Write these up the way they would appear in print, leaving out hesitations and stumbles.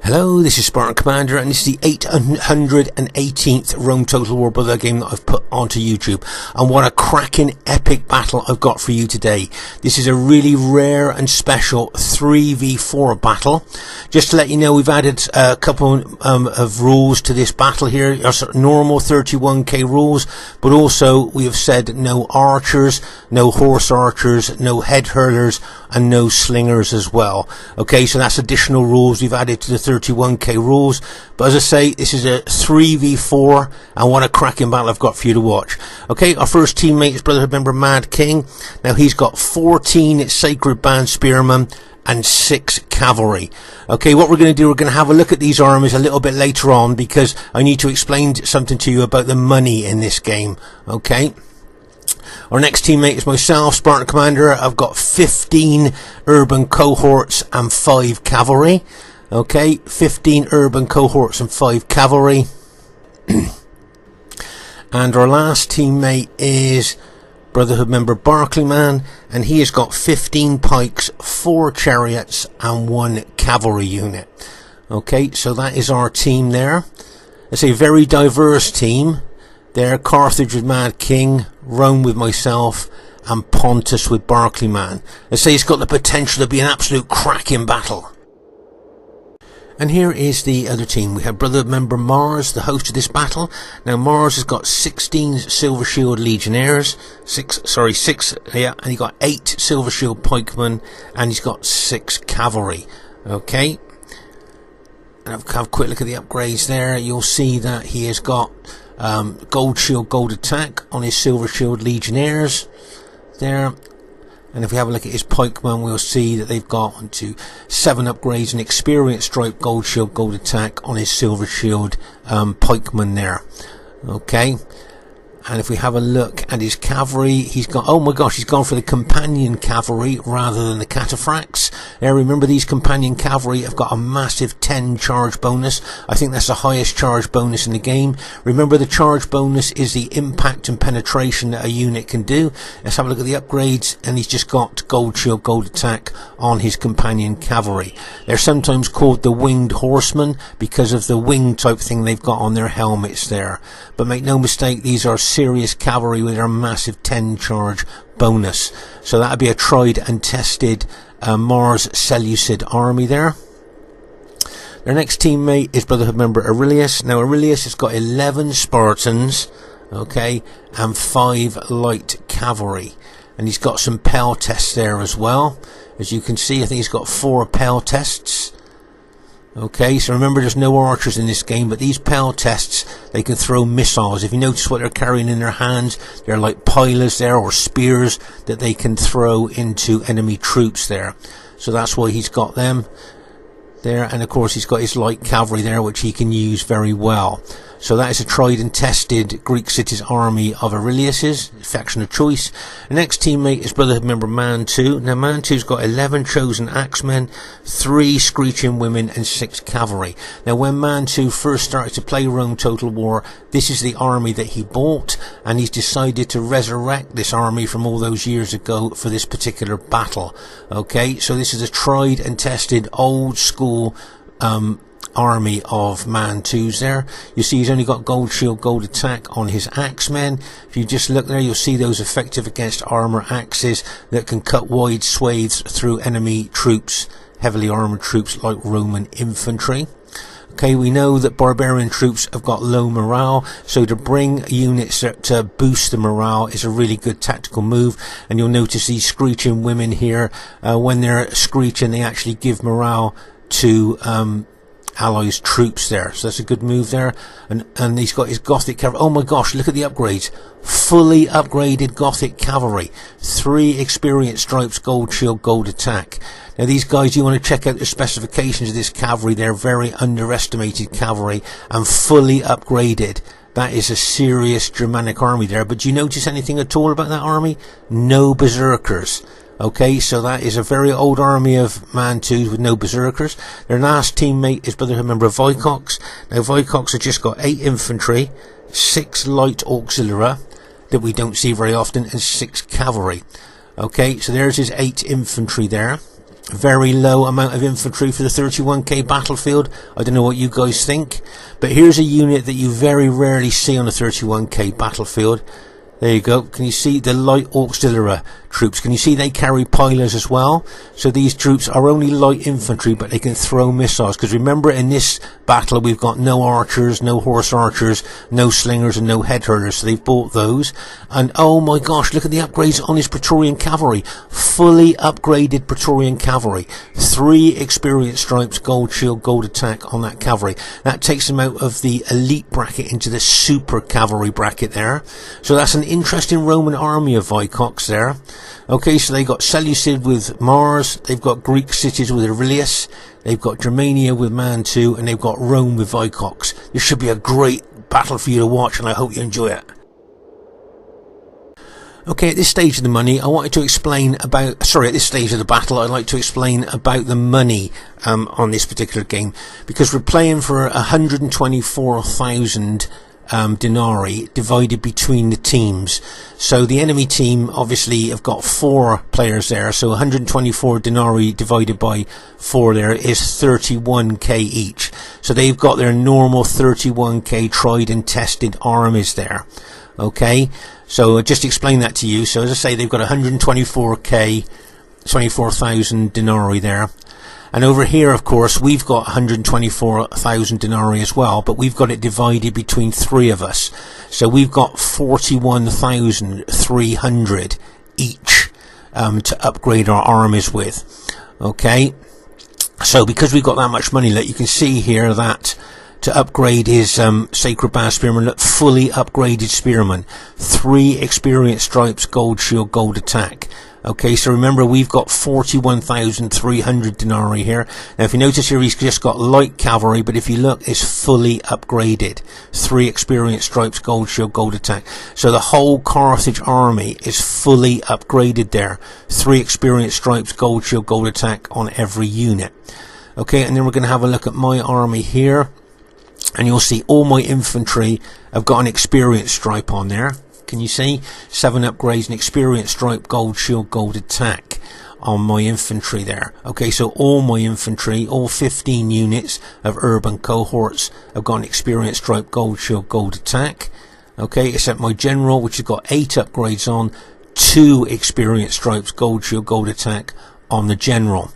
Hello, this is Spartan Commander, and this is the 818th Rome Total War Brother game that I've put onto YouTube. And what a cracking epic battle I've got for you today. This is a really rare and special 3v4 battle. Just to let you know, we've added a couple of rules to this battle here. Our sort of normal 31k rules, but also we have said no archers, no horse archers, no head hurlers, and no slingers as well. Okay, so that's additional rules we've added to the 31k rules. But as I say, this is a 3v4, and what a cracking battle I've got for you to watch. Okay, our first teammate is Brotherhood member Madking. Now he's got 14 Sacred Band Spearmen and 6 cavalry. Okay, what we're going to do, we're going to have a look at these armies a little bit later on, because I need to explain something to you about the money in this game. Okay, our next teammate is myself, Spartan Commander. I've got 15 urban cohorts and 5 cavalry. Okay, 15 urban cohorts and 5 cavalry. And our last teammate is Brotherhood member Barclayman, and he has got 15 pikes, 4 chariots and 1 cavalry unit. Okay, so that is our team there. It's a very diverse team. There, Carthage with Madking, Rome with myself, and Pontus with Barclayman. I say it's got the potential to be an absolute cracking battle. And here is the other team. We have Brotherhood member Mars, the host of this battle. Now Mars has got 16 Silver Shield Legionnaires, 6, and he got 8 Silver Shield Pikemen, and he's got 6 cavalry. Okay, and I've have a quick look at the upgrades there. You'll see that he has got Gold Shield, Gold Attack on his Silver Shield Legionnaires there. And if we have a look at his pikemen, we'll see that they've got 7 upgrades and Experience Stripe, Gold Shield, Gold Attack on his Silver Shield pikemen there. Okay. And if we have a look at his cavalry, he's got, oh my gosh, he's gone for the companion cavalry rather than the cataphracts. Now remember, these companion cavalry have got a massive 10 charge bonus. I think that's the highest charge bonus in the game. Remember, the charge bonus is the impact and penetration that a unit can do. Let's have a look at the upgrades, and he's just got Gold Shield, Gold Attack on his companion cavalry. They're sometimes called the Winged Horsemen because of the wing type thing they've got on their helmets there. But make no mistake, these are serious cavalry with their massive 10 charge bonus. So that would be a tried and tested Mars Seleucid army there. Their next teammate is Brotherhood member Aurelius. Now Aurelius has got 11 Spartans, okay, and 5 light cavalry. And he's got some Pell tests there as well. As you can see, I think he's got 4 Pell tests. Okay, so remember, there's no archers in this game, but these Pell tests, they can throw missiles. If you notice what they're carrying in their hands, they're like pilas there, or spears that they can throw into enemy troops there. So that's why he's got them there. And of course, he's got his light cavalry there, which he can use very well. So that is a tried and tested Greek cities army of Aurelius's, faction of choice. The next teammate is Brotherhood member Mantu. Now Mantu's got 11 chosen axemen, 3 screeching women, and 6 cavalry. Now when Mantu first started to play Rome Total War, this is the army that he bought, and he's decided to resurrect this army from all those years ago for this particular battle. Okay, so this is a tried and tested old school army of Mantus there. You see he's only got Gold Shield, Gold Attack on his axemen. If you just look there, you'll see those effective against armor axes that can cut wide swathes through enemy troops, heavily armored troops like Roman infantry. Okay, we know that barbarian troops have got low morale, so to bring units to boost the morale is a really good tactical move. And you'll notice these screeching women here, when they're screeching, they actually give morale to allies troops there, so that's a good move there. And he's got his Gothic cavalry. Oh my gosh, look at the upgrades. Fully upgraded Gothic cavalry, 3 Experience Stripes, Gold Shield, Gold Attack. Now these guys, you want to check out the specifications of this cavalry. They're very underestimated cavalry and fully upgraded. That is a serious Germanic army there. But do you notice anything at all about that army? No berserkers. Okay, so that is a very old army of Mantus with no berserkers. Their last teammate is Brotherhood member Vicox. Now Vicox have just got 8 infantry, 6 light auxiliary that we don't see very often, and 6 cavalry. Okay, so there's his 8 infantry there. very low amount of infantry for the 31k battlefield. I don't know what you guys think, but here's a unit that you very rarely see on the 31k battlefield. There you go. Can you see the light auxiliary troops? Can you see they carry pilers as well? So these troops are only light infantry, but they can throw missiles. Because remember, in this battle, we've got no archers, no horse archers, no slingers, and no head hurlers. So they've bought those. And oh my gosh, look at the upgrades on his Praetorian cavalry. Fully upgraded Praetorian cavalry. 3 experience stripes, gold shield, gold attack on that cavalry. That takes them out of the elite bracket into the super cavalry bracket there. So that's an interesting Roman army of Vicox there. Okay, so they got Seleucid with Mars, they've got Greek cities with Aurelius, they've got Germania with Mantu, and they've got Rome with Vicox. This should be a great battle for you to watch, and I hope you enjoy it. Okay, at this stage of the money, I wanted to explain about, at this stage of the battle, I'd like to explain about the money on this particular game, because we're playing for 124,000 Denari divided between the teams. So the enemy team obviously have got 4 players there, so 124 Denari divided by 4 there is 31k each. So they've got their normal 31k tried and tested armies there. Okay, so just explain that to you. So as I say, they've got 124k, 24,000 Denari there. And over here, of course, we've got 124,000 Denari as well, but we've got it divided between 3 of us. So we've got 41,300 each to upgrade our armies with. Okay, so because we've got that much money, like you can see here that to upgrade his Sacred Bath Spearman, look, fully upgraded Spearman, 3 experience stripes, gold shield, gold attack. Okay, so remember, we've got 41,300 Denari here. Now, if you notice here, he's just got light cavalry, but if you look, it's fully upgraded. 3 experience stripes, gold shield, gold attack. So the whole Carthage army is fully upgraded there. 3 experience stripes, gold shield, gold attack on every unit. Okay, and then we're going to have a look at my army here. And you'll see all my infantry have got an experience stripe on there. Can you see? 7 upgrades, an experience stripe, gold shield, gold attack on my infantry there. Okay, so all my infantry, all 15 units of urban cohorts have got an experience stripe, gold shield, gold attack. Okay, except my general, which has got 8 upgrades on, 2 experience stripes, gold shield, gold attack on the general.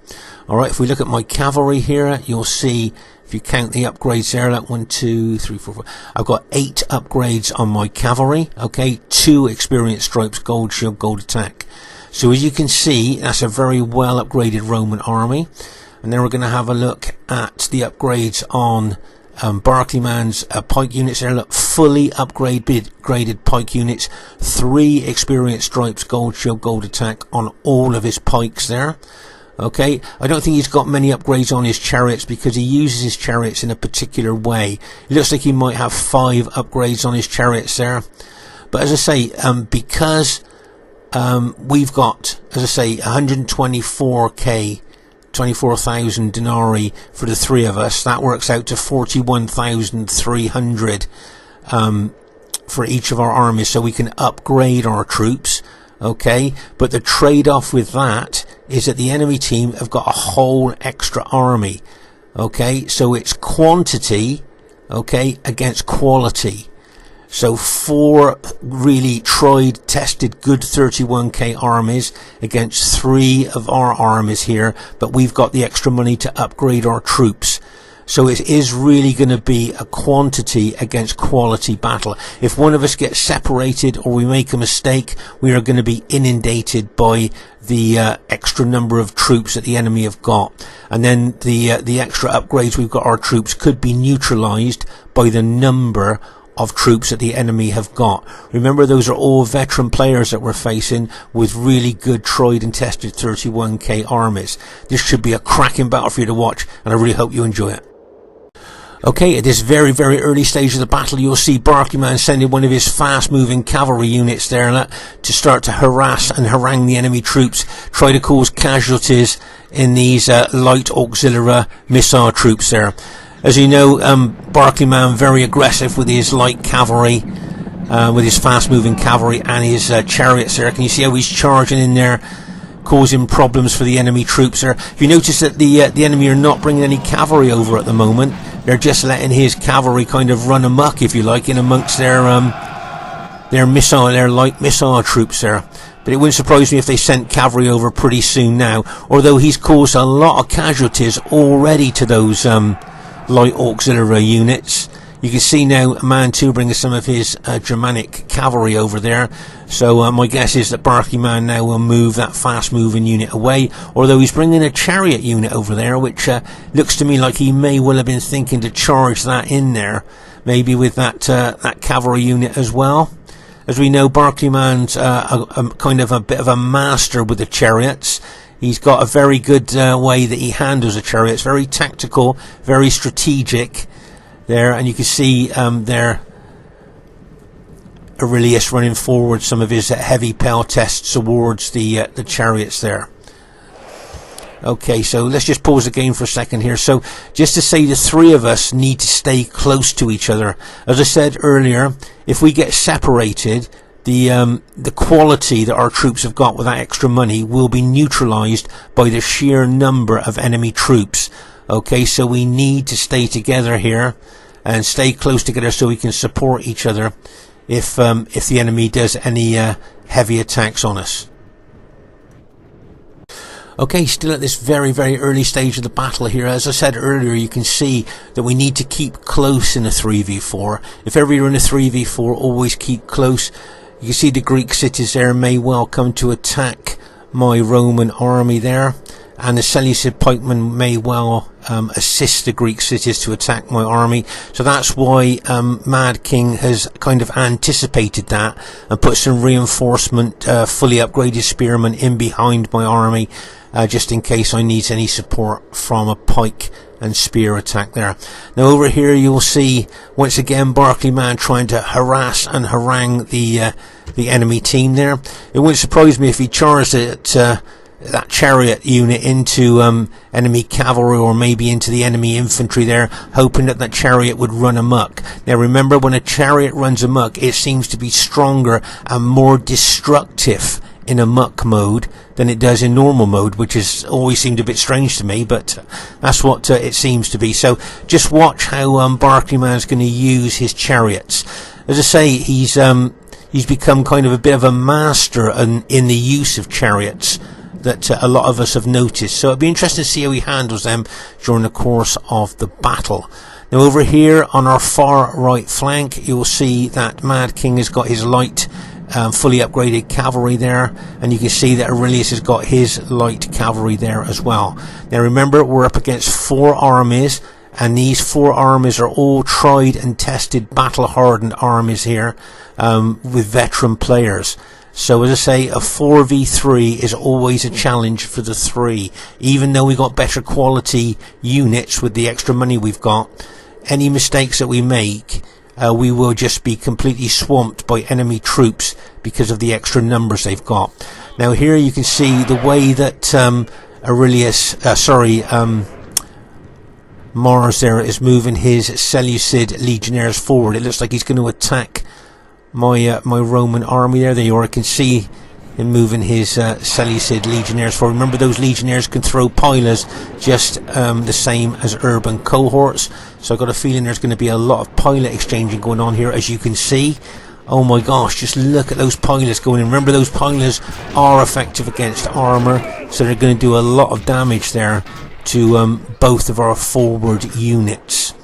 Alright, if we look at my cavalry here, you'll see, if you count the upgrades there, like 1, 2, 3, 4, 5, I've got 8 upgrades on my cavalry. Okay, 2 experience stripes, gold shield, gold attack. So as you can see, that's a very well upgraded Roman army. And then we're going to have a look at the upgrades on Barclayman's pike units there. Look, fully upgraded pike units, 3 experience stripes, gold shield, gold attack on all of his pikes there. Okay, I don't think he's got many upgrades on his chariots because he uses his chariots in a particular way. It looks like he might have 5 upgrades on his chariots there. But as I say, because we've got, as I say, 124k, 24,000 Denari for the 3 of us, that works out to 41,300 for each of our armies, so we can upgrade our troops. Okay, but the trade-off with that is that the enemy team have got a whole extra army. Okay, so it's quantity, okay, against quality. So 4 really tried, tested, good 31k armies against 3 of our armies here, but we've got the extra money to upgrade our troops. So it is really going to be a quantity against quality battle. If one of us gets separated or we make a mistake, we are going to be inundated by the extra number of troops that the enemy have got. And then the extra upgrades we've got our troops could be neutralized by the number of troops that the enemy have got. Remember, those are all veteran players that we're facing with really good tried and tested 31k armies. This should be a cracking battle for you to watch, and I really hope you enjoy it. Okay, at this very, very early stage of the battle, you'll see Barclayman sending one of his fast-moving cavalry units there to start to harass and harangue the enemy troops, try to cause casualties in these light auxiliary missile troops there. As you know, Barclayman very aggressive with his light cavalry, with his fast-moving cavalry and his chariots there. Can you see how he's charging in there, causing problems for the enemy troops there. If you notice that the enemy are not bringing any cavalry over at the moment, they're just letting his cavalry kind of run amok, if you like, in amongst their light missile troops there. But it wouldn't surprise me if they sent cavalry over pretty soon now, although he's caused a lot of casualties already to those light auxiliary units. You can see now Mantu bringing some of his Germanic cavalry over there. So my guess is that Barclayman now will move that fast moving unit away, although he's bringing a chariot unit over there, which looks to me like he may well have been thinking to charge that in there, maybe with that cavalry unit as well. As we know, Barclayman's kind of a bit of a master with the chariots. He's got a very good way that he handles the chariots, very tactical, very strategic there, and you can see there Aurelius running forward some of his heavy peltests towards the chariots there. Okay, so let's just pause the game for a second here. So just to say, the three of us need to stay close to each other. As I said earlier, if we get separated, the quality that our troops have got with that extra money will be neutralized by the sheer number of enemy troops. Okay, so we need to stay together here and stay close together so we can support each other if the enemy does any heavy attacks on us. Okay, still at this very, very early stage of the battle here. As I said earlier, you can see that we need to keep close in a 3v4. If ever you're in a 3v4, always keep close. You can see the Greek cities there may well come to attack my Roman army there, and the Seleucid pikemen may well assist the Greek cities to attack my army. So that's why Madking has kind of anticipated that and put some reinforcement, fully upgraded spearmen in behind my army, just in case I need any support from a pike and spear attack there. Now over here you will see once again Barclayman trying to harass and harangue the enemy team there. It wouldn't surprise me if he charged that chariot unit into enemy cavalry, or maybe into the enemy infantry there, hoping that that chariot would run amok. Now remember, when a chariot runs amok, it seems to be stronger and more destructive in amok mode than it does in normal mode, which has always seemed a bit strange to me, but that's what it seems to be. So just watch how Barclayman's going to use his chariots. As I say, he's become kind of a bit of a master in the use of chariots that a lot of us have noticed. So it'll be interesting to see how he handles them during the course of the battle. Now over here on our far right flank, you'll see that Madking has got his light fully upgraded cavalry there, and you can see that Aurelius has got his light cavalry there as well. Now remember, we're up against 4 armies, and these 4 armies are all tried and tested, battle hardened armies here, with veteran players. So as I say, a 4v3 is always a challenge for the 3. Even though we got better quality units with the extra money we've got, any mistakes that we make, we will just be completely swamped by enemy troops because of the extra numbers they've got. Now here you can see the way that Mars there is moving his Seleucid legionnaires forward. It looks like he's going to attack my Roman army there. There you are. I can see him moving his Seleucid legionnaires forward. Remember, those legionnaires can throw pilas just the same as urban cohorts. So I've got a feeling there's going to be a lot of pilot exchanging going on here, as you can see. Oh my gosh, just look at those pilas going in. Remember, those pilas are effective against armour, so they're going to do a lot of damage there to both of our forward units.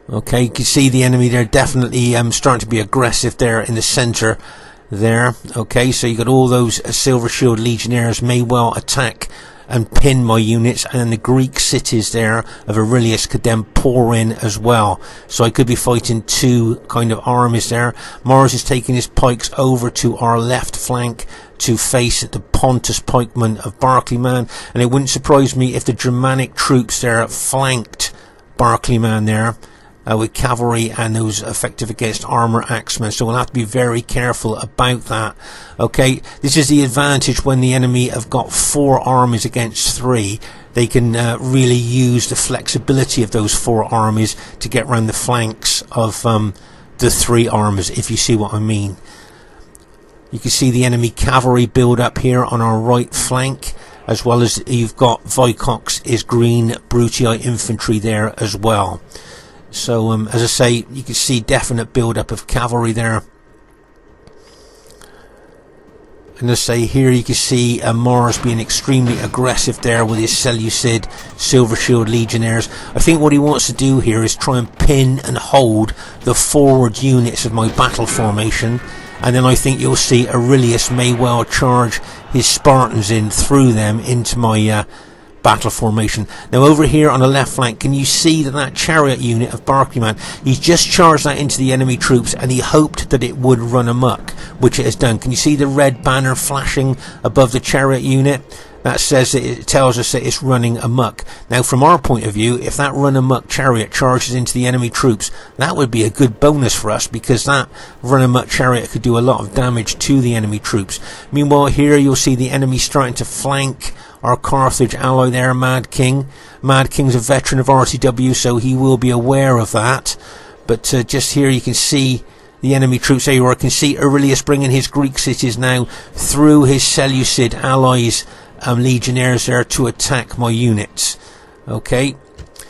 Okay, you can see the enemy there definitely starting to be aggressive there in the centre there. Okay, so you got all those silver shield legionnaires may well attack and pin my units, and then the Greek cities there of Aurelius could then pour in as well. So I could be fighting 2 kind of armies there. Mars is taking his pikes over to our left flank to face the Pontus pikemen of Barclayman, and it wouldn't surprise me if the Germanic troops there flanked Barclayman there with cavalry and those effective against armour axemen. So we'll have to be very careful about that. Okay, this is the advantage when the enemy have got 4 armies against 3. They can really use the flexibility of those 4 armies to get round the flanks of the 3 armies, if you see what I mean. You can see the enemy cavalry build up here on our right flank, as well as you've got Vicox is green Brutii infantry there as well. So as I say, you can see definite build up of cavalry there. And as I say, here you can see Mars being extremely aggressive there with his Seleucid Silver Shield Legionnaires. I think what he wants to do here is try and pin and hold the forward units of my battle formation. And then I think you'll see Aurelius may well charge his Spartans in through them into my battle formation. Now over here on the left flank, can you see that chariot unit of Barclayman? He's just charged that into the enemy troops and he hoped that it would run amok, which it has done. Can you see the red banner flashing above the chariot unit? That says that it tells us that it's running amok. Now from our point of view, if that run amok chariot charges into the enemy troops, that would be a good bonus for us, because that run amok chariot could do a lot of damage to the enemy troops. Meanwhile here you'll see the enemy starting to flank our Carthage ally there, Madking. Madking's a veteran of RTW, so he will be aware of that. But just here you can see the enemy troops there. I can see Aurelius bringing his Greek cities now through his Seleucid allies, legionnaires there, to attack my units. Okay,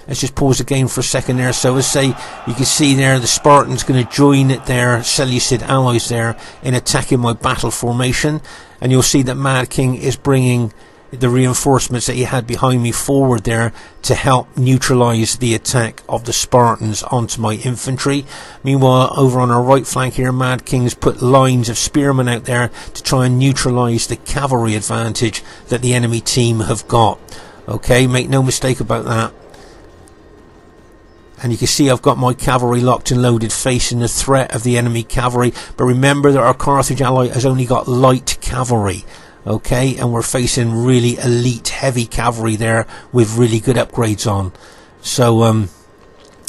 let's just pause the game for a second there. So as I say, you can see there the Spartans going to join their Seleucid allies there in attacking my battle formation, and you'll see that Madking is bringing the reinforcements that he had behind me forward there to help neutralize the attack of the Spartans onto my infantry. Meanwhile, over on our right flank here, Madking's put lines of spearmen out there to try and neutralize the cavalry advantage that the enemy team have got. Okay, make no mistake about that. And you can see I've got my cavalry locked and loaded facing the threat of the enemy cavalry. But remember that our Carthage ally has only got light cavalry. Okay, and we're facing really elite heavy cavalry there with really good upgrades on. So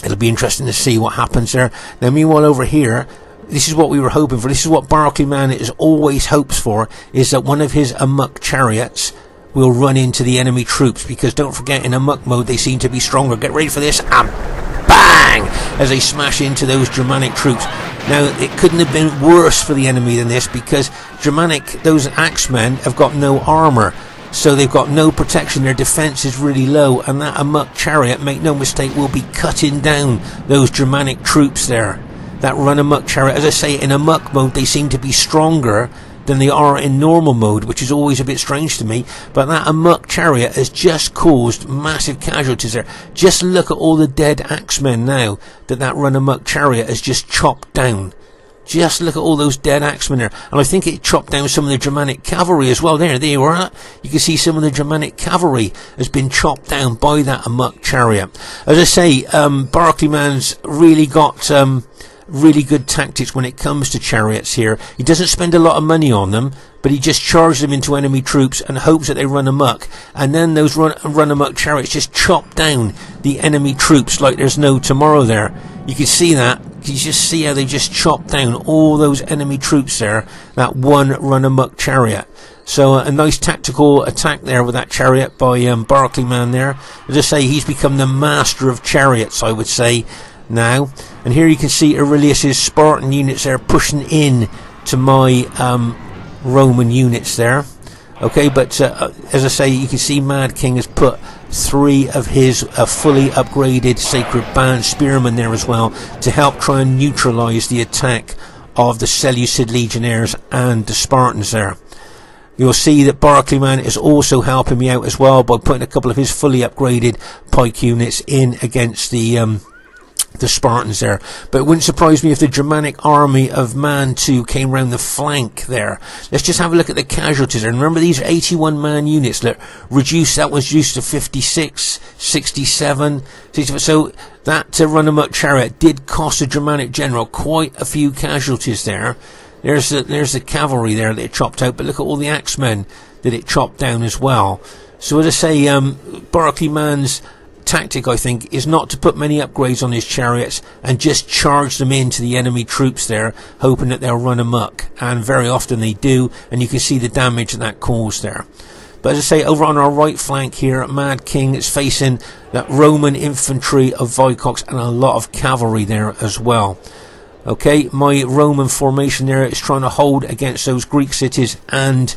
it'll be interesting to see what happens there. Now meanwhile over here, this is what we were hoping for. This is what Barclayman is always hopes for, is that one of his amok chariots will run into the enemy troops, because don't forget, in amok mode they seem to be stronger. Get ready for this, and bang, as they smash into those Germanic troops. Now, it couldn't have been worse for the enemy than this, because those axemen have got no armour, so they've got no protection. Their defence is really low, and that amok chariot, make no mistake, will be cutting down those Germanic troops there. That run amok chariot, as I say, in amok mode they seem to be stronger than they are in normal mode, which is always a bit strange to me. But that amok chariot has just caused massive casualties there. Just look at all the dead axemen now that run amok chariot has just chopped down. Just look at all those dead axemen there. And I think it chopped down some of the Germanic cavalry as well. There you are. You can see some of the Germanic cavalry has been chopped down by that amok chariot. As I say, Barclayman's really got really good tactics when it comes to chariots here. He doesn't spend a lot of money on them, but he just charges them into enemy troops and hopes that they run amok. And then those run amok chariots just chop down the enemy troops like there's no tomorrow there. You can see that. You just see how they just chop down all those enemy troops there, that one run amok chariot. So a nice tactical attack there with that chariot by Barclayman there. As I say, he's become the master of chariots, I would say, now. And here you can see Aurelius's Spartan units there pushing in to my Roman units there. Okay, but as I say, you can see Madking has put 3 of his fully upgraded Sacred Band spearmen there as well, to help try and neutralize the attack of the Seleucid legionnaires and the Spartans there. You'll see that Barclayman is also helping me out as well by putting a couple of his fully upgraded pike units in against the Spartans there. But it wouldn't surprise me if the Germanic army of Mantu came round the flank there. Let's just have a look at the casualties there. And remember, these are 81 man units that was reduced to 56, 67, 65. So that run amok chariot did cost the Germanic general quite a few casualties there. There's the cavalry there that it chopped out, but look at all the axemen that it chopped down as well. So as I say, Barclayman's tactic, I think, is not to put many upgrades on his chariots and just charge them into the enemy troops there, hoping that they'll run amok. And very often they do, and you can see the damage that caused there. But as I say, over on our right flank here, Madking is facing that Roman infantry of Vicox and a lot of cavalry there as well. Okay, my Roman formation there is trying to hold against those Greek cities and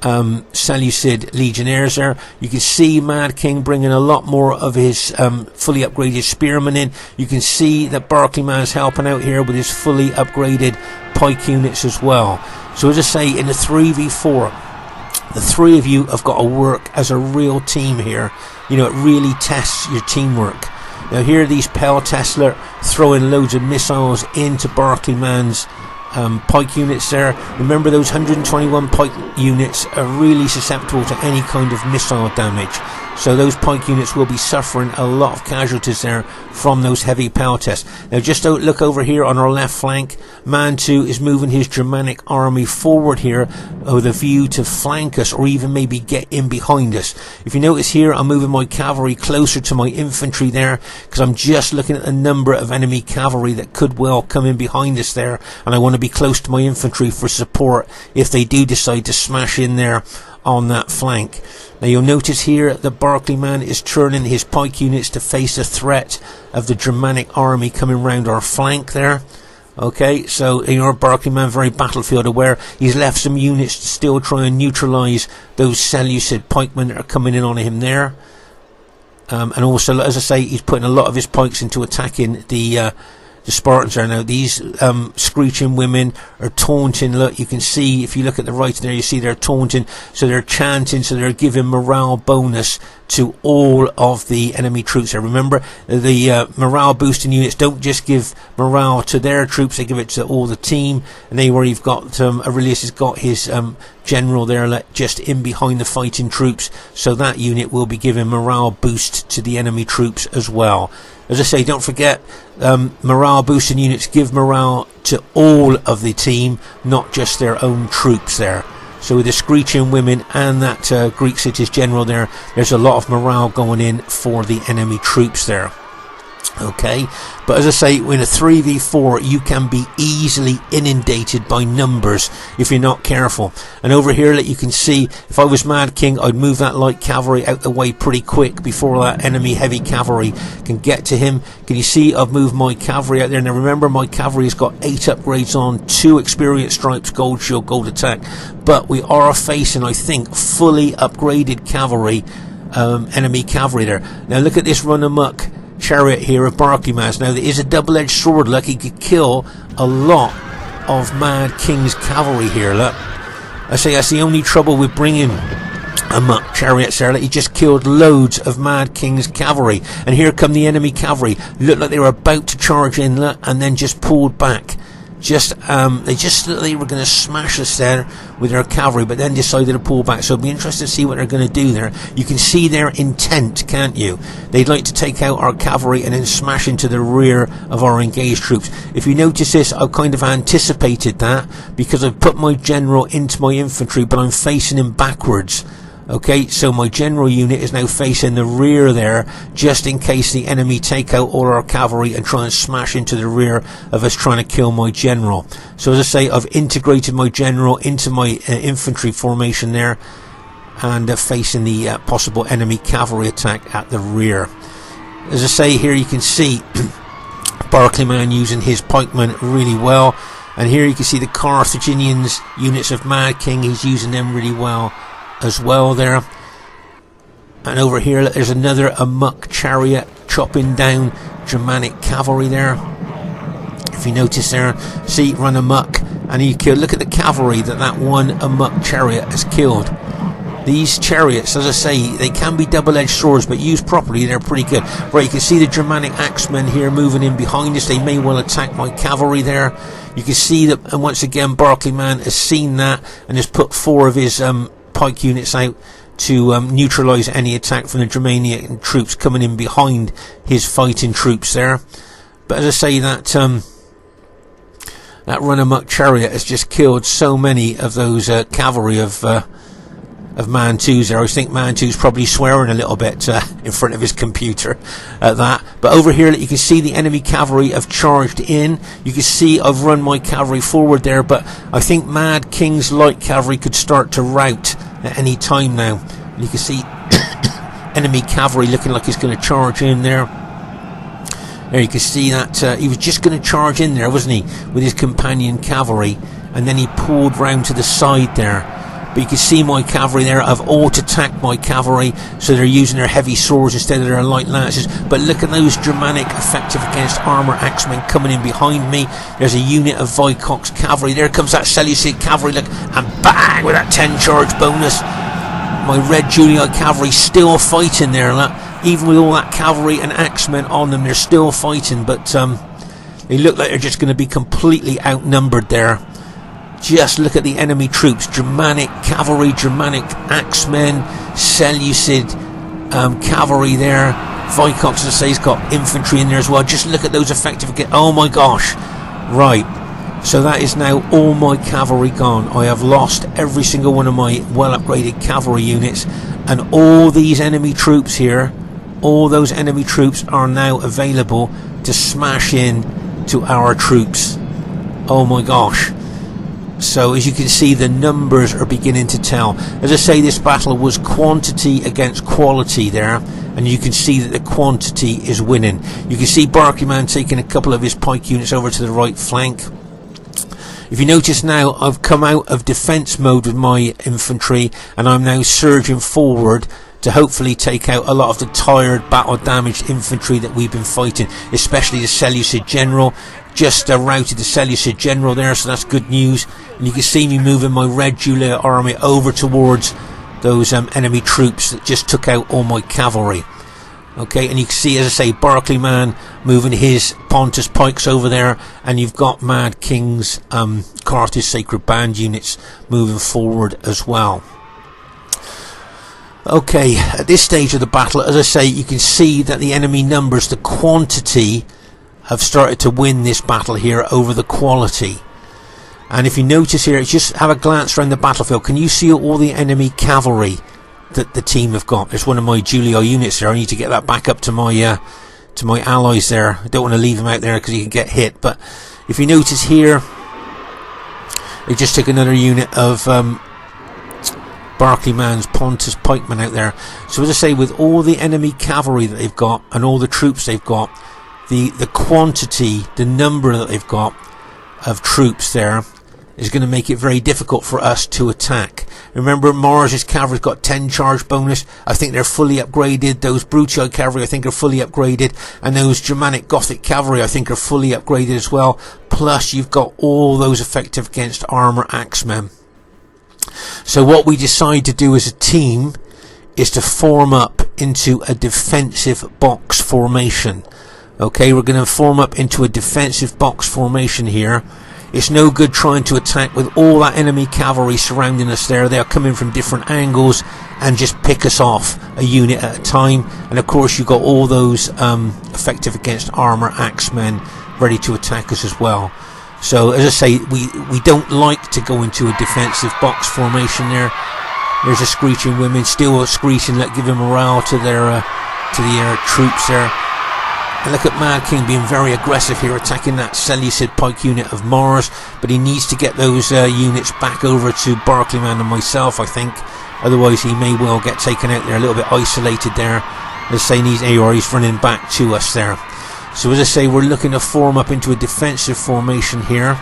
Seleucid legionnaires there. You can see Mad King bringing a lot more of his fully upgraded spearmen in. You can see that Barclayman's helping out here with his fully upgraded pike units as well. So as I say, in the 3v4, the three of you have got to work as a real team here. You know, it really tests your teamwork. Now here are these Pell Tesla throwing loads of missiles into Barclayman's pike units there. Remember, those 121 pike units are really susceptible to any kind of missile damage, so those pike units will be suffering a lot of casualties there from those heavy Pell tests. Now just look over here on our left flank. Mantu is moving his Germanic army forward here with a view to flank us, or even maybe get in behind us. If you notice here, I'm moving my cavalry closer to my infantry there, because I'm just looking at the number of enemy cavalry that could well come in behind us there, and I want to be close to my infantry for support if they do decide to smash in there on that flank. Now you'll notice here that Barclayman is turning his pike units to face the threat of the Germanic army coming round our flank there. Okay, so your Barclayman very battlefield aware. He's left some units to still try and neutralise those Seleucid pikemen that are coming in on him there. And also, as I say, he's putting a lot of his pikes into attacking the Spartans are. Now these screeching women are taunting. Look, you can see, if you look at the right there, you see they're taunting, so they're chanting, so they're giving morale bonus to all of the enemy troops there. Remember, the morale boosting units don't just give morale to their troops, they give it to all the team. And there where you've got Aurelius has got his general there just in behind the fighting troops, so that unit will be giving morale boost to the enemy troops as well. As I say, don't forget, morale boosting units give morale to all of the team, not just their own troops there. So with the screeching women and that Greek city's general there, there's a lot of morale going in for the enemy troops there. Okay, but as I say, in a 3v4 you can be easily inundated by numbers if you're not careful. And over here, you can see, if I was Mad King, I'd move that light cavalry out the way pretty quick before that enemy heavy cavalry can get to him. Can you see I've moved my cavalry out there? Now remember, my cavalry has got 8 upgrades on, 2 experience stripes, gold shield, gold attack, but we are facing, I think, fully upgraded cavalry, enemy cavalry there. Now look at this run amok chariot here of Barclayman's. Now there is a double-edged sword. Like, he could kill a lot of Mad King's cavalry here. Look, I say that's the only trouble with bringing amok chariots there. Like, he just killed loads of Mad King's cavalry, and here come the enemy cavalry. Looked like they were about to charge in, look, and then just pulled back. They were going to smash us there with their cavalry, but then decided to pull back. So it'll be interesting to see what they're going to do there. You can see their intent, can't you? They'd like to take out our cavalry and then smash into the rear of our engaged troops. If you notice this, I've kind of anticipated that, because I've put my general into my infantry, but I'm facing him backwards. Okay, so my general unit is now facing the rear there, just in case the enemy take out all our cavalry and try and smash into the rear of us trying to kill my general. So as I say, I've integrated my general into my infantry formation there, and facing the possible enemy cavalry attack at the rear. As I say, here you can see Barclayman using his pikemen really well, and here you can see the Carthaginians units of Mad King, he's using them really well as well there. And over here there's another amok chariot chopping down Germanic cavalry there. If you notice there, see, run amok, and you kill. Look at the cavalry that one amok chariot has killed. These chariots, as I say, they can be double-edged swords, but used properly they're pretty good. Right, you can see the Germanic axemen here moving in behind us. They may well attack my cavalry there. You can see that, and once again Barclayman has seen that and has put 4 of his pike units out to neutralise any attack from the Germanian troops coming in behind his fighting troops there. But as I say, that run amok chariot has just killed so many of those cavalry of Mantu's there. I think Mantu's probably swearing a little bit in front of his computer at that. But over here, you can see the enemy cavalry have charged in. You can see I've run my cavalry forward there, but I think Mad King's light cavalry could start to rout at any time now. And you can see enemy cavalry looking like he's going to charge in there. There you can see that he was just going to charge in there, wasn't he, with his companion cavalry, and then he pulled round to the side there. But you can see my cavalry there. I've auto-attacked my cavalry, so they're using their heavy swords instead of their light lances. But look at those Germanic effective against armour axemen coming in behind me. There's a unit of Vicox cavalry. There comes that Seleucid cavalry, look, and bang, with that 10 charge bonus. My red Julii cavalry still fighting there, look. Even with all that cavalry and axemen on them, they're still fighting. But they look like they're just going to be completely outnumbered there. Just look at the enemy troops. Germanic cavalry, Germanic axemen, Seleucid cavalry there. Vicox, as I say, has got infantry in there as well. Just look at those effective. Oh my gosh. Right. So that is now all my cavalry gone. I have lost every single one of my well upgraded cavalry units. And all these enemy troops here, all those enemy troops are now available to smash in to our troops. Oh my gosh. So as you can see, the numbers are beginning to tell. As I say, this battle was quantity against quality there, and you can see that the quantity is winning. You can see Barclayman taking a couple of his pike units over to the right flank. If you notice now, I've come out of defence mode with my infantry, and I'm now surging forward to hopefully take out a lot of the tired, battle damaged infantry that we've been fighting, especially the Seleucid general. Just routed the Seleucid general there, so that's good news. And you can see me moving my red Julii army over towards those enemy troops that just took out all my cavalry. Okay, and you can see, as I say, Barclayman moving his Pontus pikes over there, and you've got Madking's Carthage Sacred Band units moving forward as well. Okay, at this stage of the battle, as I say, you can see that the enemy numbers, the quantity, have started to win this battle here over the quality. And if you notice here, just have a glance around the battlefield. Can you see all the enemy cavalry that the team have got? There's one of my Julii units there. I need to get that back up to my allies there. I don't want to leave them out there because you can get hit. But if you notice here, they just took another unit of Barclayman's Pontus pikemen out there. So as I say, with all the enemy cavalry that they've got and all the troops they've got, the quantity, the number that they've got of troops there is going to make it very difficult for us to attack. Remember, Mars's cavalry's got 10 charge bonus. I think they're fully upgraded. Those Brutii cavalry I think are fully upgraded, and those Germanic Gothic cavalry I think are fully upgraded as well. Plus you've got all those effective against armour axemen. So what we decide to do as a team is to form up into a defensive box formation. Okay, we're going to form up into a defensive box formation here. It's no good trying to attack with all that enemy cavalry surrounding us there. They're coming from different angles and just pick us off a unit at a time. And of course you've got all those effective against armour axemen ready to attack us as well. So as I say, we don't like to go into a defensive box formation there. There's a screeching women still screeching, like giving morale to their troops there. And look at Madking being very aggressive here, attacking that Seleucid pike unit of Mars, but he needs to get those units back over to Barclayman and myself, I think. Otherwise he may well get taken out there, a little bit isolated there. As I say, he's running back to us there. So as I say, we're looking to form up into a defensive formation here.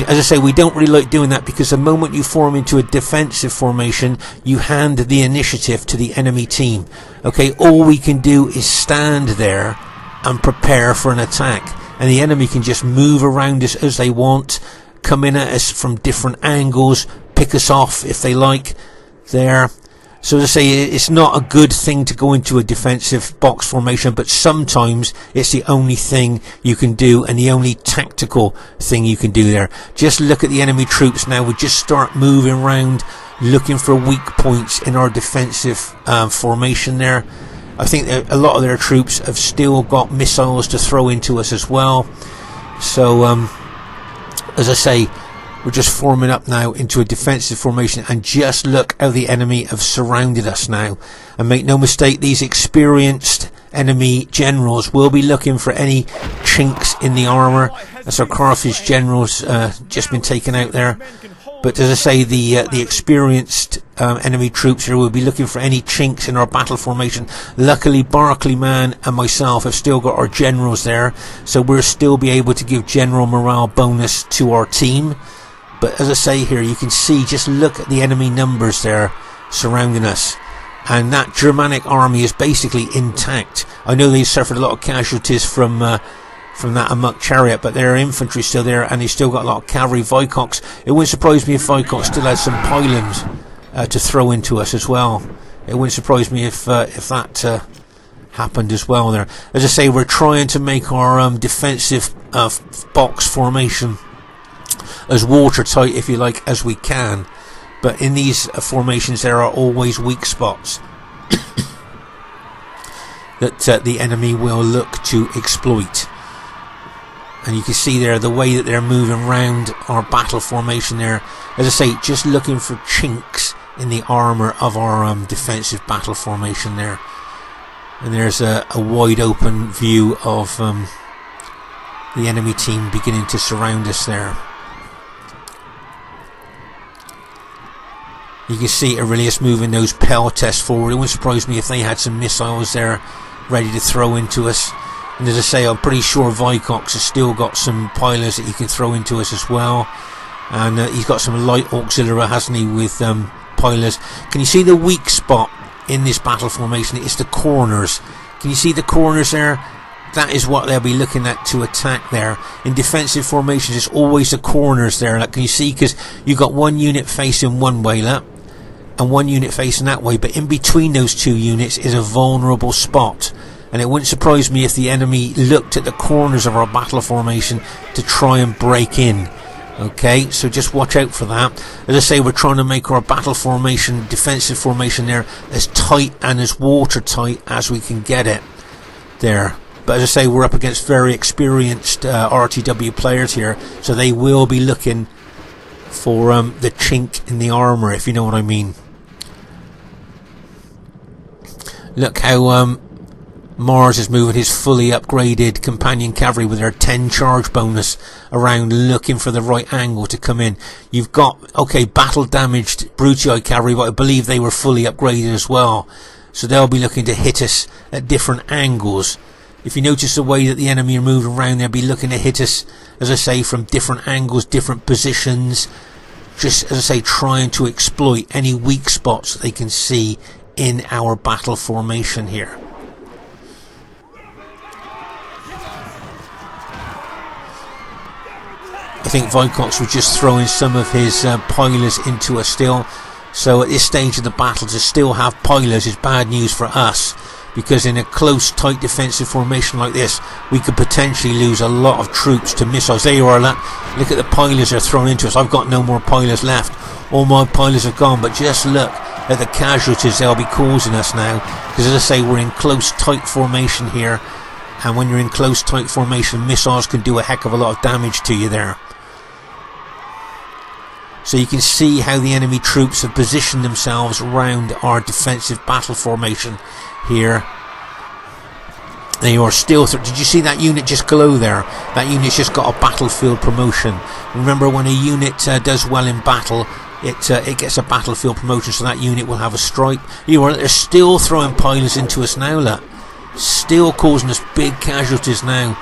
As I say, we don't really like doing that, because the moment you form into a defensive formation, you hand the initiative to the enemy team. Okay, all we can do is stand there and prepare for an attack, and the enemy can just move around us as they want, come in at us from different angles, pick us off if they like there. So as I say, it's not a good thing to go into a defensive box formation, but sometimes it's the only thing you can do and the only tactical thing you can do there. Just look at the enemy troops now. We just start moving around looking for weak points in our defensive formation there. I think that a lot of their troops have still got missiles to throw into us as well. So as I say, we're just forming up now into a defensive formation, and just look how the enemy have surrounded us now. And make no mistake, these experienced enemy generals will be looking for any chinks in the armour. That's our Carthage generals just been taken out there. But as I say, the experienced enemy troops here will be looking for any chinks in our battle formation. Luckily, Barclayman and myself have still got our generals there, so we'll still be able to give general morale bonus to our team. But as I say here, you can see, just look at the enemy numbers there surrounding us. And that Germanic army is basically intact. I know they suffered a lot of casualties from that amok chariot, but their infantry still there, and they still got a lot of cavalry. Vicox, it wouldn't surprise me if Vicox still had some pylons to throw into us as well. It wouldn't surprise me if that happened as well there. As I say, we're trying to make our defensive box formation as watertight, if you like, as we can. But in these formations there are always weak spots that the enemy will look to exploit. And you can see there the way that they're moving around our battle formation there. As I say, just looking for chinks in the armour of our defensive battle formation there. And there's a wide open view of the enemy team beginning to surround us there. You can see Aurelius moving those peltests forward. It wouldn't surprise me if they had some missiles there ready to throw into us. And as I say, I'm pretty sure Vicox has still got some pylons that he can throw into us as well. And he's got some light auxiliary, hasn't he, with pylons. Can you see the weak spot in this battle formation? It's the corners. Can you see the corners there? That is what they'll be looking at to attack there. In defensive formations, it's always the corners there. Like, can you see? Because you've got one unit facing one way, look, and one unit facing that way. But in between those two units is a vulnerable spot. And it wouldn't surprise me if the enemy looked at the corners of our battle formation to try and break in. Okay, so just watch out for that. As I say, we're trying to make our battle formation, defensive formation there, as tight and as watertight as we can get it there. But as I say, we're up against very experienced RTW players here, so they will be looking for the chink in the armour, if you know what I mean. Look how Mars is moving his fully upgraded companion cavalry with their 10 charge bonus around, looking for the right angle to come in. You've got, okay, battle damaged Brutii cavalry, but I believe they were fully upgraded as well, so they'll be looking to hit us at different angles. If you notice the way that the enemy are moving around, they'll be looking to hit us, as I say, from different angles, different positions, just, as I say, trying to exploit any weak spots that they can see in our battle formation here. I think Vicox was just throwing some of his pylons into us still. So at this stage of the battle, to still have pylons is bad news for us, because in a close, tight defensive formation like this, we could potentially lose a lot of troops to missiles. There you are, look at the pylons they're throwing into us. I've got no more pylons left. All my pylons are gone, but just look at the casualties they'll be causing us now. Because as I say, we're in close, tight formation here. And when you're in close, tight formation, missiles can do a heck of a lot of damage to you there. So you can see how the enemy troops have positioned themselves around our defensive battle formation here. They are still... Did you see that unit just glow there? That unit's just got a battlefield promotion. Remember, when a unit does well in battle, it gets a battlefield promotion, so that unit will have a stripe. They're still throwing pylons into us now, look. Still causing us big casualties now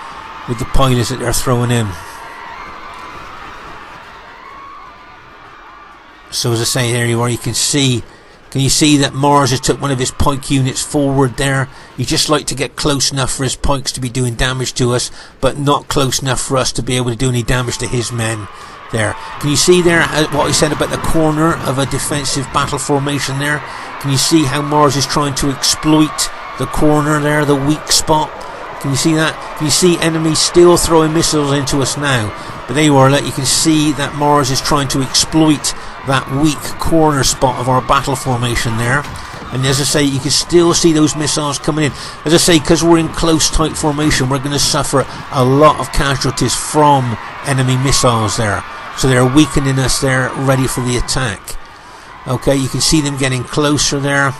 with the pylons that they're throwing in. So as I say, there you are, you can see, can you see that Mars has took one of his pike units forward there? He'd just like to get close enough for his pikes to be doing damage to us, but not close enough for us to be able to do any damage to his men there. Can you see there what I said about the corner of a defensive battle formation there? Can you see how Mars is trying to exploit the corner there, the weak spot? Can you see that? Can you see enemies still throwing missiles into us now? But there you are, you can see that Mars is trying to exploit that weak corner spot of our battle formation there. And as I say, you can still see those missiles coming in. As I say, because we're in close, tight formation, we're going to suffer a lot of casualties from enemy missiles there. So they're weakening us there, ready for the attack. Okay, you can see them getting closer there.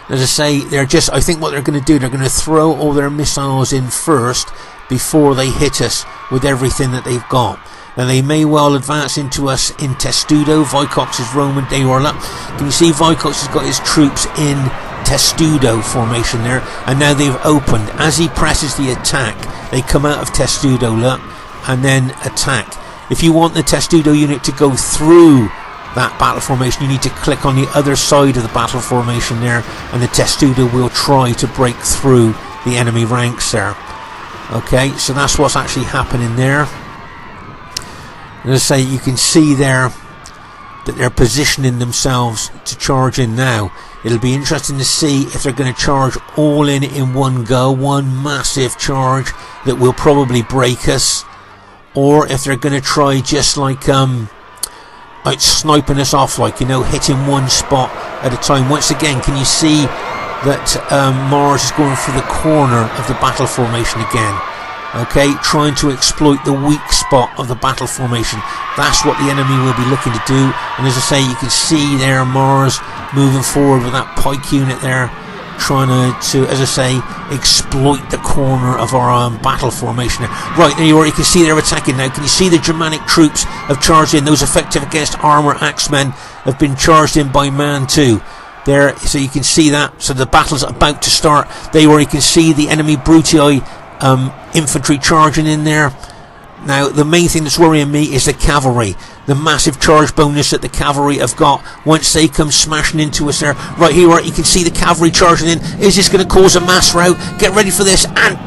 As I say, they're just, I think what they're going to do, they're going to throw all their missiles in first before they hit us with everything that they've got. and they may well advance into us in Testudo. Vicox is Roman. There you are. Look. Can you see Vicox has got his troops in Testudo formation there, and now they've opened. As he presses the attack, they come out of Testudo, look, and then attack. If you want the Testudo unit to go through that battle formation, you need to click on the other side of the battle formation there, and the Testudo will try to break through the enemy ranks there. Okay, so that's what's actually happening there. And as I say, you can see there that they're positioning themselves to charge in now. It'll be interesting to see if they're going to charge all in one go, one massive charge that will probably break us, or if they're going to try just like sniping us off, like, you know, hitting one spot at a time. Once again, can you see that Mars is going for the corner of the battle formation again? Okay, trying to exploit the weak spot of the battle formation. That's what the enemy will be looking to do. And as I say, you can see there Mars moving forward with that pike unit there, trying to as I say, exploit the corner of our battle formation. Right, there you are. You can see they're attacking now. Can you see the Germanic troops have charged in? Those effective against armour axemen have been charged in by Mantu. There, so you can see that. So the battle's about to start. There you are. You can see the enemy Brutii infantry charging in there. Now the main thing that's worrying me is the cavalry, the massive charge bonus that the cavalry have got once they come smashing into us there. Right here, you can see the cavalry charging in. Is this going to cause a mass rout? Get ready for this, and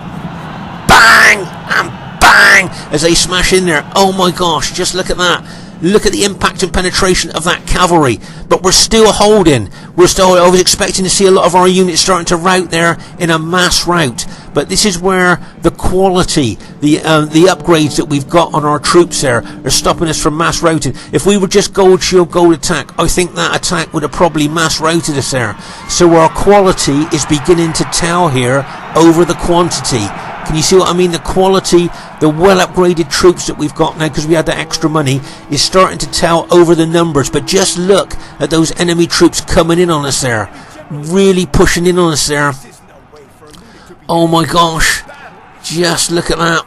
bang and bang as they smash in there. Oh my gosh, just look at that. Look at the impact and penetration of that cavalry. But we're still holding. I was expecting to see a lot of our units starting to rout there in a mass rout. But this is where the quality, the upgrades that we've got on our troops there are stopping us from mass routing. If we were just gold shield, gold attack, I think that attack would have probably mass routed us there. So our quality is beginning to tell here over the quantity. Can you see what I mean? The quality, the well upgraded troops that we've got now because we had that extra money is starting to tell over the numbers. But just look at those enemy troops coming in on us there, really pushing in on us there. Oh my gosh, just look at that.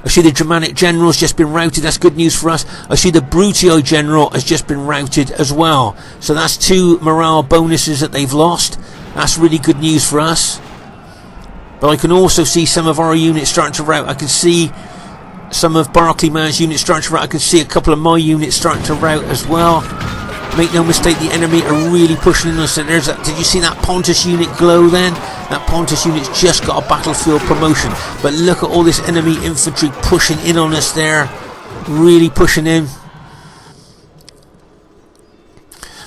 I see the Germanic general's just been routed. That's good news for us. I see the Brutii general has just been routed as well. So that's 2 morale bonuses that they've lost. That's really good news for us. But I can also see some of our units starting to rout. I can see some of Barclayman's units starting to rout. I can see a couple of my units starting to rout as well. Make no mistake, the enemy are really pushing in us. And there's that. Did you see that Pontus unit glow then? That Pontus unit's just got a battlefield promotion. But look at all this enemy infantry pushing in on us there. Really pushing in.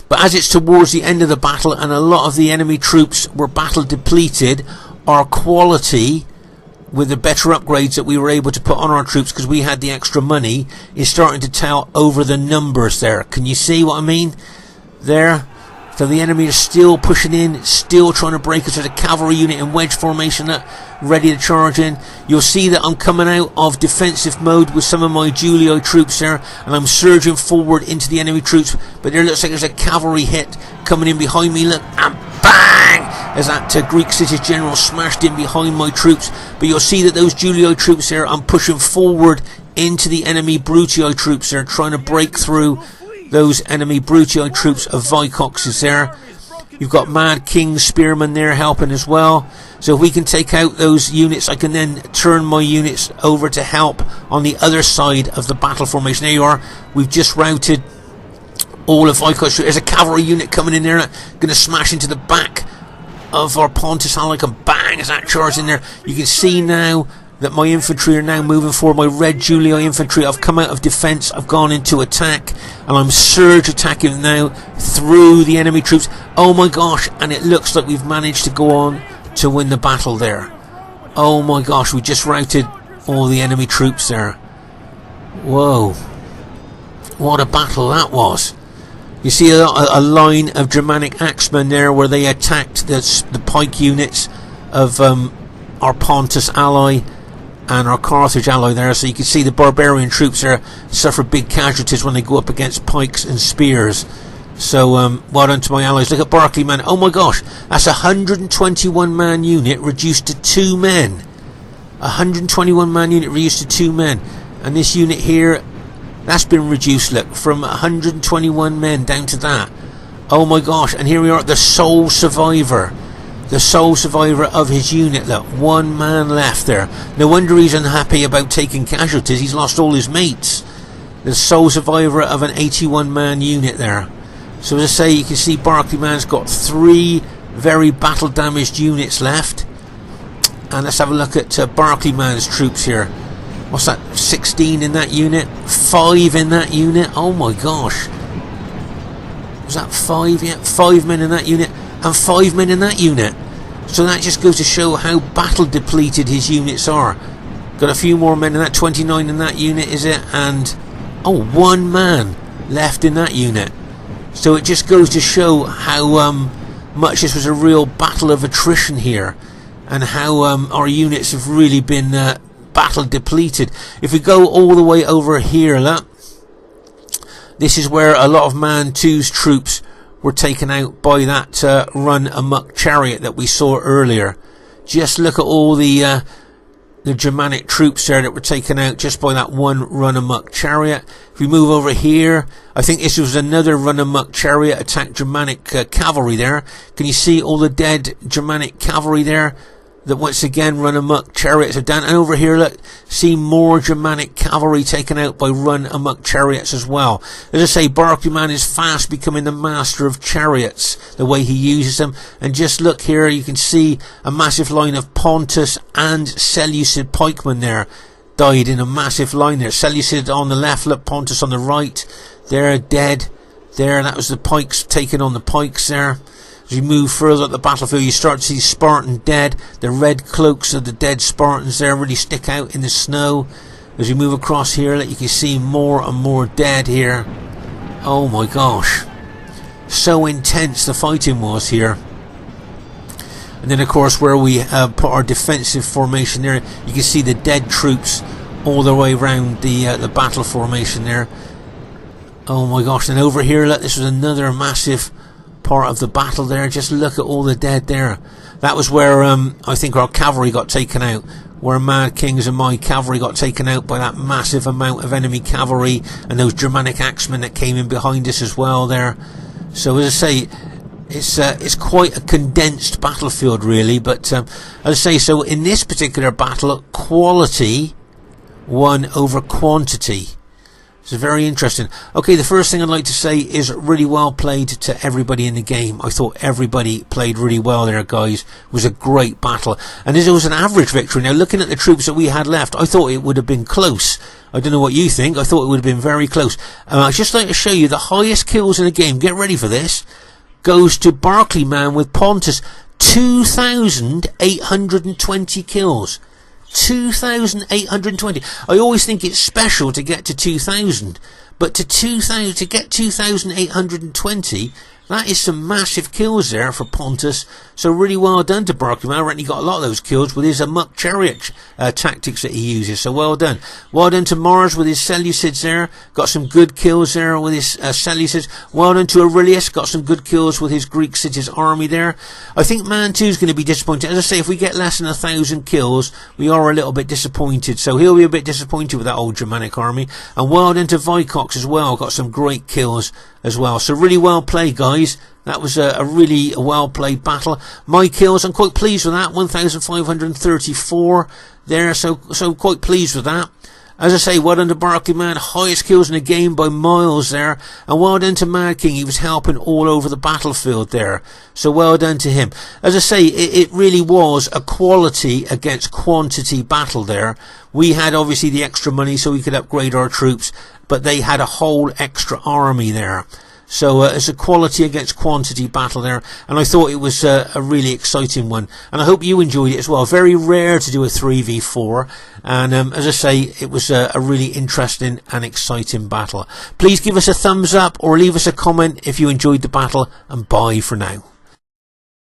But as it's towards the end of the battle and a lot of the enemy troops were battle depleted, our quality with the better upgrades that we were able to put on our troops because we had the extra money is starting to tell over the numbers there. Can you see what I mean there? So the enemy is still pushing in, still trying to break us. There's a cavalry unit in wedge formation ready to charge in. You'll see that I'm coming out of defensive mode with some of my Julio troops there, and I'm surging forward into the enemy troops. But there looks like there's a cavalry hit coming in behind me. Look, and bang! As that Greek city's general smashed in behind my troops. But you'll see that those Julio troops there, I'm pushing forward into the enemy Brutii troops there, trying to break through those enemy Brutii troops of Vicox's there. You've got Madking spearmen there helping as well. So if we can take out those units, I can then turn my units over to help on the other side of the battle formation. There you are. We've just routed all of Vicox. There's a cavalry unit coming in there, going to smash into the back of our Pontus ally, and bang as that charge in there. You can see now that my infantry are now moving forward. My red Julio infantry, I've come out of defence, I've gone into attack, and I'm surge attacking now through the enemy troops. Oh my gosh, and it looks like we've managed to go on to win the battle there. Oh my gosh, we just routed all the enemy troops there. Whoa, what a battle that was. You see a line of Germanic axemen there where they attacked the pike units of our Pontus ally and our Carthage ally there. So you can see the barbarian troops there suffer big casualties when they go up against pikes and spears. So well done to my allies. Look at Barclayman. Oh my gosh, that's a 121 man unit reduced to 2 men. 121 man unit reduced to 2 men. And this unit here, that's been reduced, look, from 121 men down to that. Oh my gosh, and here we are, the sole survivor. The sole survivor of his unit, look, 1 man left there. No wonder he's unhappy about taking casualties, he's lost all his mates. The sole survivor of an 81 man unit there. So as I say, you can see Barclayman's got 3 very battle damaged units left. And let's have a look at Barclayman's troops here. What's that, 16 in that unit? 5 in that unit? Oh my gosh. Was that 5? Yeah, 5 men in that unit. And 5 men in that unit. So that just goes to show how battle depleted his units are. Got a few more men in that, 29 in that unit, is it? And, oh, 1 man left in that unit. So it just goes to show how much this was a real battle of attrition here. And how our units have really been battle depleted. If we go all the way over here, look, this is where a lot of Mantu's troops were taken out by that run amok chariot that we saw earlier. Just look at all the Germanic troops there that were taken out just by that one run amok chariot. If we move over here, I think this was another run amok chariot attacked Germanic cavalry there. Can you see all the dead Germanic cavalry there? That once again run amok chariots are down. And over here, look, see more Germanic cavalry taken out by run amok chariots as well. As I say, Barclayman is fast becoming the master of chariots, the way he uses them. And just look here, you can see a massive line of Pontus and Seleucid pikemen there. Died in a massive line there. Seleucid on the left, look, Pontus on the right. They're dead. There, that was the pikes taken on the pikes there. As you move further up the battlefield, you start to see Spartan dead. The red cloaks of the dead Spartans there really stick out in the snow. As you move across here, you can see more and more dead here. Oh my gosh. So intense the fighting was here. And then of course where we put our defensive formation there, you can see the dead troops all the way around the battle formation there. Oh my gosh. And over here, look, this was another massive part of the battle there. Just look at all the dead there. That was where I think our cavalry got taken out, where Madking's and my cavalry got taken out by that massive amount of enemy cavalry and those Germanic axemen that came in behind us as well there. So as I say, it's quite a condensed battlefield really, but as I say, so in this particular battle, quality won over quantity. It's very interesting. Okay, the first thing I'd like to say is really well played to everybody in the game. I thought everybody played really well there, guys. It was a great battle. And it was an average victory. Now, looking at the troops that we had left, I thought it would have been close. I don't know what you think. I thought it would have been very close. I'd just like to show you the highest kills in the game. Get ready for this. Goes to Barclayman with Pontus. 2,820 kills. 2,820. I always think it's special to get to 2,000, but to get 2,820, that is some massive kills there for Pontus. So really well done to Barclayman. I reckon he got a lot of those kills with his amok chariot tactics that he uses. So well done. Well done to Mars with his Seleucids there. Got some good kills there with his Seleucids. Well done to Aurelius. Got some good kills with his Greek cities army there. I think Mantu is going to be disappointed. As I say, if we get less than 1,000 kills, we are a little bit disappointed. So he'll be a bit disappointed with that old Germanic army. And well done to Vicox as well. Got some great kills as well. So really well played, guys. That was a really well played battle. My kills, I'm quite pleased with that. 1,534 there, so quite pleased with that. As I say, well done to Barclayman, highest kills in the game by miles there. And well done to Madking, he was helping all over the battlefield there. So well done to him. As I say, it really was a quality against quantity battle there. We had obviously the extra money so we could upgrade our troops, but they had a whole extra army there. So it's a quality against quantity battle there, and I thought it was a really exciting one, and I hope you enjoyed it as well. Very rare to do a 3v4, and as I say, it was a really interesting and exciting battle. Please give us a thumbs up or leave us a comment if you enjoyed the battle, and bye for now.